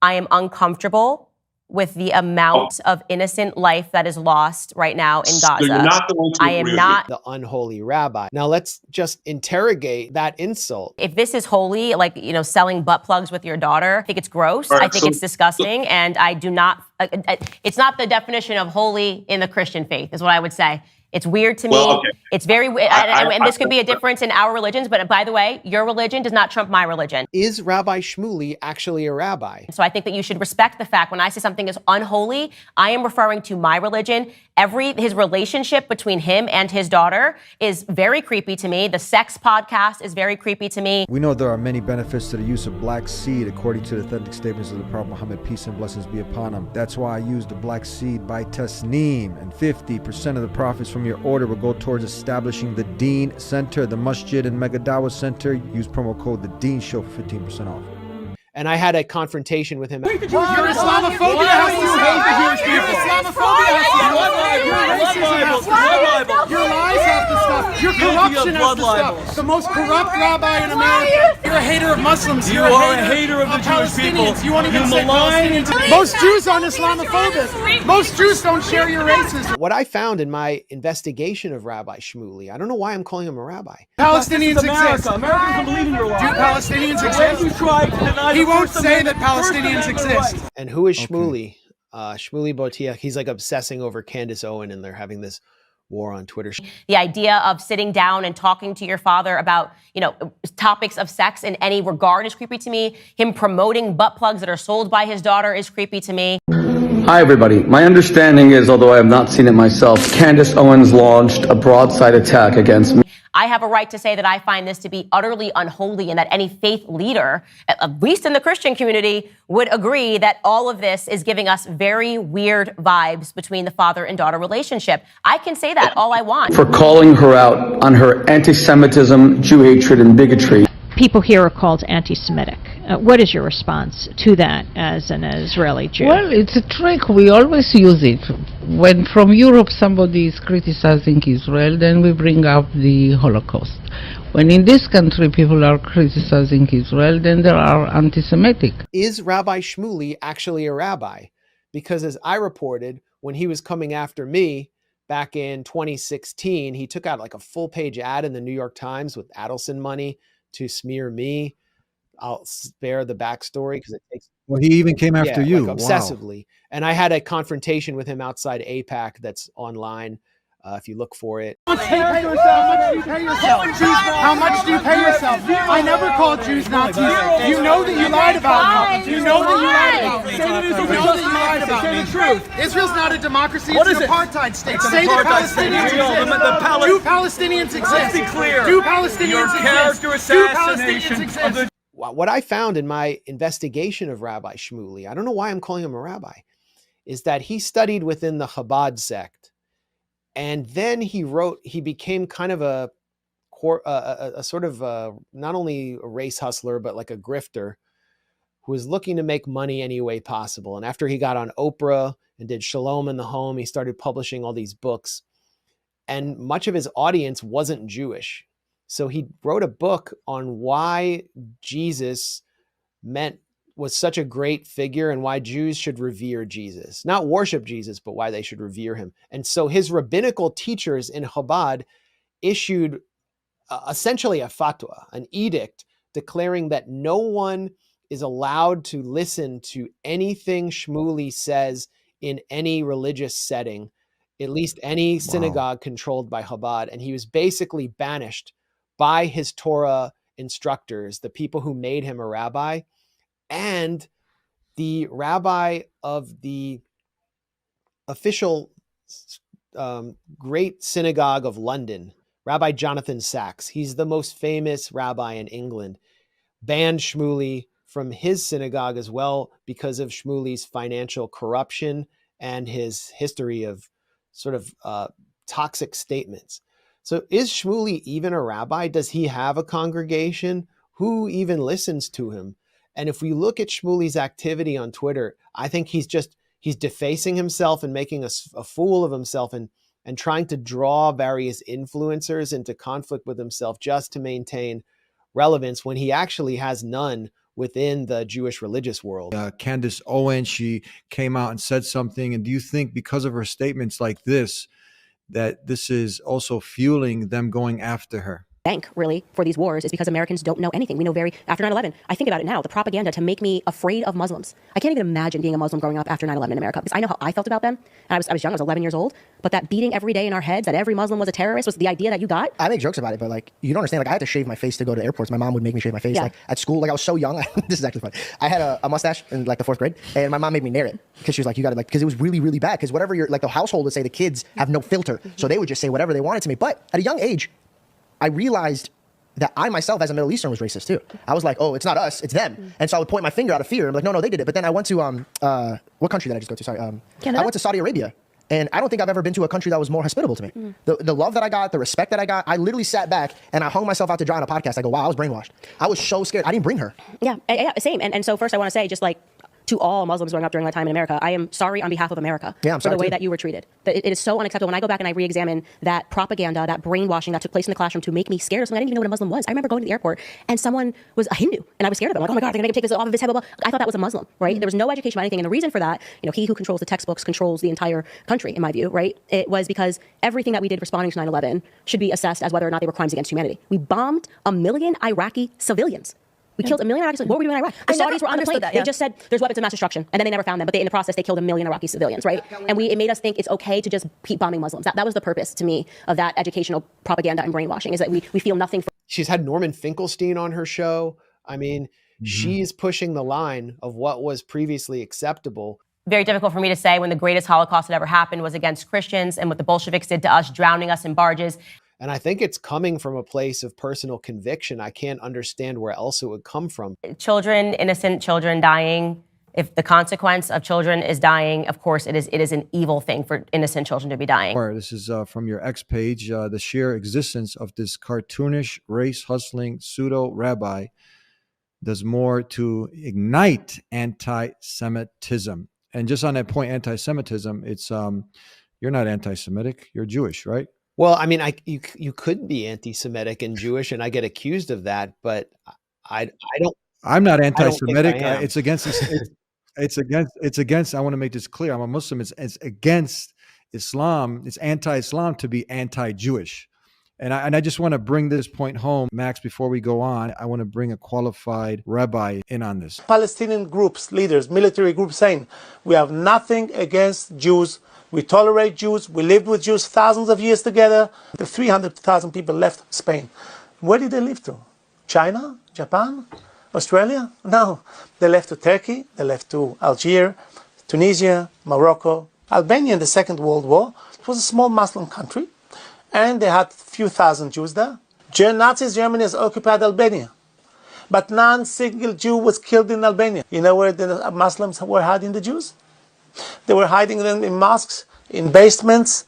I am uncomfortable with the amount of innocent life that is lost right now in Gaza. So you're not going to I am not the unholy rabbi. Now let's just interrogate that insult. If this is holy, like, selling butt plugs with your daughter, I think it's gross. Right, I think it's disgusting. And I do not, it's not the definition of holy in the Christian faith, is what I would say. It's weird to me. Well, okay. It's very weird. And this could be a difference in our religions. But by the way, your religion does not trump my religion. Is Rabbi Shmuley actually a rabbi? So I think that you should respect the fact when I say something is unholy, I am referring to my religion. His relationship between him and his daughter is very creepy to me. The sex podcast is very creepy to me. We know there are many benefits to the use of black seed according to the authentic statements of the Prophet Muhammad, peace and blessings be upon him. That's why I use the black seed by Tasneem, and 50% of the profits from your order will go towards establishing the Deen Center, the Masjid and Megadawa Center. Use promo code the Deen Show for 15% off. And I had a confrontation with him. Your Islamophobia has to hate the Jewish people. Islamophobia has to stop. Your lies have to stop. Your corruption has to stop. The most corrupt rabbi in America. You're a hater of Muslims. You are a hater of the Jewish people. You won't even say Palestinians. Most Jews aren't Islamophobic. Most Jews don't share your racism. What I found in my investigation of Rabbi Shmuley, I don't know why I'm calling him a rabbi. Palestinians exist. Americans don't believe in your lies. Do Palestinians exist? You try to deny He won't say that Palestinians exist. And who is Shmuley? Shmuley Botiach. He's like obsessing over Candace Owens, and they're having this war on Twitter. The idea of sitting down and talking to your father about, topics of sex in any regard is creepy to me. Him promoting butt plugs that are sold by his daughter is creepy to me. Hi, everybody. My understanding is, although I have not seen it myself, Candace Owens launched a broadside attack against me. I have a right to say that I find this to be utterly unholy and that any faith leader, at least in the Christian community, would agree that all of this is giving us very weird vibes between the father and daughter relationship. I can say that all I want. For calling her out on her anti-Semitism, Jew hatred, and bigotry. People here are called anti-Semitic. What is your response to that as an Israeli Jew? Well, it's a trick. We always use it. When from Europe somebody is criticizing Israel, then we bring up the Holocaust. When in this country people are criticizing Israel, then they are anti-Semitic. Is Rabbi Shmuley actually a rabbi? Because as I reported, when he was coming after me back in 2016, he took out like a full-page ad in the New York Times with Adelson money to smear me. I'll spare the backstory because it takes. Well, he even came after you. Like obsessively. Wow. And I had a confrontation with him outside APAC that's online. If you look for it. How much do you pay yourself? How much do you pay yourself? I never called Jews Nazis. You know that you lied about me. You know that you lied about me. You know that you lied about me. Say the truth. Israel's not a democracy. It's an apartheid state. Say that Palestinians exist. Do Palestinians exist? Let's be clear. Do Palestinians exist? Character assassination of the. What I found in my investigation of Rabbi Shmuley, I don't know why I'm calling him a rabbi, is that he studied within the Chabad sect. And then he became kind of a sort of not only a race hustler, but like a grifter who was looking to make money any way possible. And after he got on Oprah and did Shalom in the Home, he started publishing all these books. And much of his audience wasn't Jewish. So he wrote a book on why Jesus was such a great figure and why Jews should revere Jesus. Not worship Jesus, but why they should revere him. And so his rabbinical teachers in Chabad issued essentially a fatwa, an edict, declaring that no one is allowed to listen to anything Shmuley says in any religious setting, at least any synagogue controlled by Chabad. And he was basically banished by his Torah instructors, the people who made him a rabbi, and the rabbi of the official great synagogue of London, Rabbi Jonathan Sacks. He's the most famous rabbi in England, banned Shmuley from his synagogue as well because of Shmuley's financial corruption and his history of sort of toxic statements. So is Shmuley even a rabbi? Does he have a congregation? Who even listens to him? And if we look at Shmuley's activity on Twitter, I think he's defacing himself and making a fool of himself and trying to draw various influencers into conflict with himself just to maintain relevance when he actually has none within the Jewish religious world. Candace Owens, she came out and said something. And do you think because of her statements like this, that this is also fueling them going after her? Bank really for these wars is because Americans don't know anything. We know after 9/11, I think about it now, the propaganda to make me afraid of Muslims. I can't even imagine being a Muslim growing up after 9/11 in America, because I know how I felt about them. And I was young, I was 11 years old, but that beating every day in our heads that every Muslim was a terrorist was the idea that you got. I make jokes about it, but like, you don't understand. Like, I had to shave my face to go to airports. My mom would make me shave my face. Like at school, like I was so young. This is actually fun. I had a mustache in like the 4th grade, and my mom made me nair it because she was like, you got to like, because it was really, really bad. Because whatever you're like, the household would say the kids have no filter, so they would just say whatever they wanted to me. But at a young age, I realized that I myself as a Middle Eastern was racist too. I was like, oh, it's not us, it's them. And so I would point my finger out of fear. I'm like, no, they did it. But then I went to, what country did I just go to? Sorry. Canada? I went to Saudi Arabia. And I don't think I've ever been to a country that was more hospitable to me. The love that I got, the respect that I got, I literally sat back and I hung myself out to dry on a podcast. I go, wow, I was brainwashed. I was so scared. I didn't bring her. Yeah, same. And so first I want to say, just like, to all Muslims growing up during that time in America, I am sorry on behalf of America for the way that you were treated. It is so unacceptable. When I go back and I re-examine that propaganda, that brainwashing that took place in the classroom to make me scared of something, I didn't even know what a Muslim was. I remember going to the airport and someone was a Hindu, and I was scared of him. I'm like, oh my God, they're going to take this off of his head, blah, blah. I thought that was a Muslim, right? There was no education about anything. And the reason for that, he who controls the textbooks controls the entire country, in my view, right? It was because everything that we did responding to 9/11 should be assessed as whether or not they were crimes against humanity. We bombed 1 million Iraqi civilians. We killed 1 million Iraqis. What were we doing in Iraq? The Saudis were on the plane. They just said there's weapons of mass destruction, and then they never found them. But in the process, they killed 1 million Iraqi civilians, right? And it made us think it's okay to just keep bombing Muslims. That was the purpose to me of that educational propaganda and brainwashing, is that we feel nothing. She's had Norman Finkelstein on her show. I mean, she's pushing the line of what was previously acceptable. Very difficult for me to say when the greatest Holocaust that ever happened was against Christians, and what the Bolsheviks did to us, drowning us in barges. And I think it's coming from a place of personal conviction. I can't understand where else it would come from. Children, innocent children dying. If the consequence of children is dying, of course, it is an evil thing for innocent children to be dying. This is from your X page. The sheer existence of this cartoonish, race-hustling pseudo-rabbi does more to ignite anti-Semitism. And just on that point, anti-Semitism, it's you're not anti-Semitic, you're Jewish, right? Well, I mean, you could be anti-Semitic and Jewish, and I get accused of that, but I don't. I'm not anti-Semitic. It's against. It's against. I want to make this clear. I'm a Muslim. It's against Islam. It's anti-Islam to be anti-Jewish, and I just want to bring this point home, Max. Before we go on, I want to bring a qualified rabbi in on this. Palestinian groups, leaders, military groups saying we have nothing against Jews. We tolerate Jews. We lived with Jews thousands of years together. The 300,000 people left Spain. Where did they leave to? China? Japan? Australia? No. They left to Turkey. They left to Algeria, Tunisia, Morocco. Albania in the Second World War. It was a small Muslim country. And they had a few thousand Jews there. Nazi Germany has occupied Albania. But not a single Jew was killed in Albania. You know where the Muslims were hiding the Jews? They were hiding them in mosques, in basements,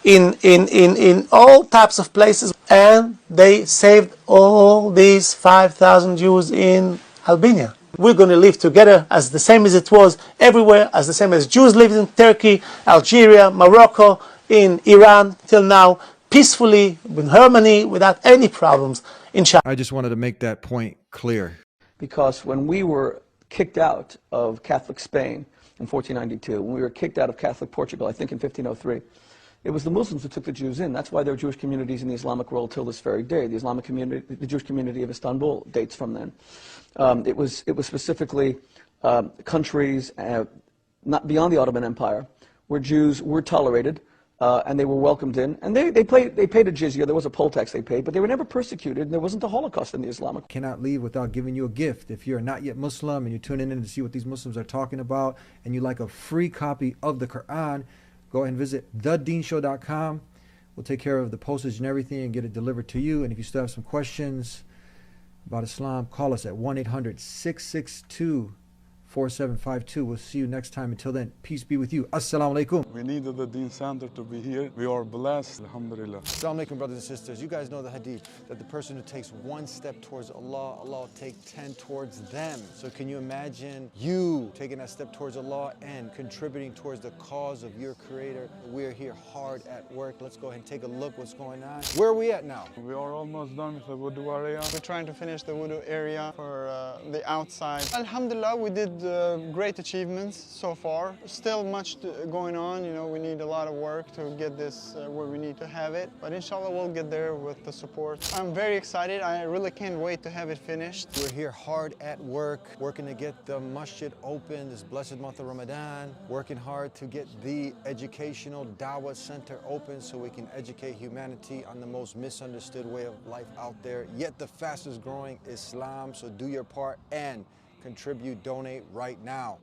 in all types of places. And they saved all these 5,000 Jews in Albania. We're going to live together as the same as it was everywhere, as the same as Jews lived in Turkey, Algeria, Morocco, in Iran till now, peacefully, in harmony, without any problems in China. I just wanted to make that point clear. Because when we were kicked out of Catholic Spain in 1492, when we were kicked out of Catholic Portugal, I think in 1503, it was the Muslims who took the Jews in. That's why there are Jewish communities in the Islamic world till this very day. The Islamic community, the Jewish community of Istanbul dates from then. It was specifically countries not beyond the Ottoman Empire where Jews were tolerated and they were welcomed in. And they paid a jizya. There was a poll tax they paid, but they were never persecuted, and there wasn't a Holocaust in the Islamic. Cannot leave without giving you a gift. If you're not yet Muslim and you're tuning in to see what these Muslims are talking about, and you like a free copy of the Quran, go ahead and visit thedeanshow.com. We'll take care of the postage and everything and get it delivered to you. And if you still have some questions about Islam, call us at 1-800-662-4950. 4752. We'll see you next time. Until then, peace be with you. Assalamu alaikum. We needed the Dean Center to be here. We are blessed, alhamdulillah. Assalamu alaikum, brothers and sisters. You guys know the hadith that the person who takes one step towards Allah, Allah will take 10 towards them. So can you imagine you taking that step towards Allah and contributing towards the cause of your Creator? We're here hard at work. Let's go ahead and take a look what's going on. Where are we at now? We are almost done with the wudu area. We're trying to finish the wudu area for the outside. Alhamdulillah, we did great achievements so far. Still much going on. You know, we need a lot of work to get this where we need to have it. But inshallah, we'll get there with the support. I'm very excited. I really can't wait to have it finished. We're here hard at work, working to get the masjid open this blessed month of Ramadan, working hard to get the educational Dawah Center open so we can educate humanity on the most misunderstood way of life out there, yet the fastest growing Islam. So do your part and contribute, donate right now.